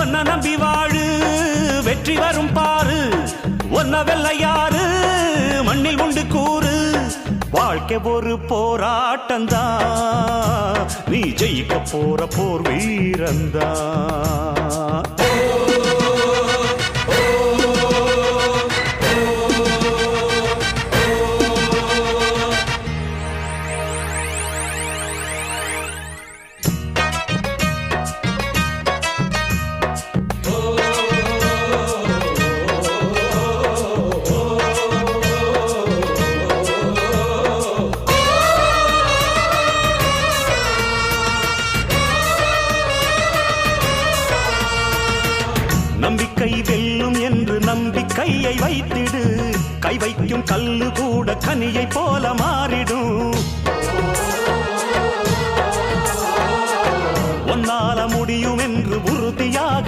ஒன்ன நம்பி வாழு வெற்றி வரும் பாரு ஒன்ன வெள்ளையாறு மண்ணில் உண்டு கூறு வாழ்க்கை ஒரு போராட்டந்தா நீ ஜெயிக்க போற போர் வீரந்தா நம்பிக்கை வெல்லும் என்று நம்பிக்கையை வைத்திடு கை வைக்கும் கல்லு கூட கனியை போல மாறிடும் உன்னால முடியும் என்று உறுதியாக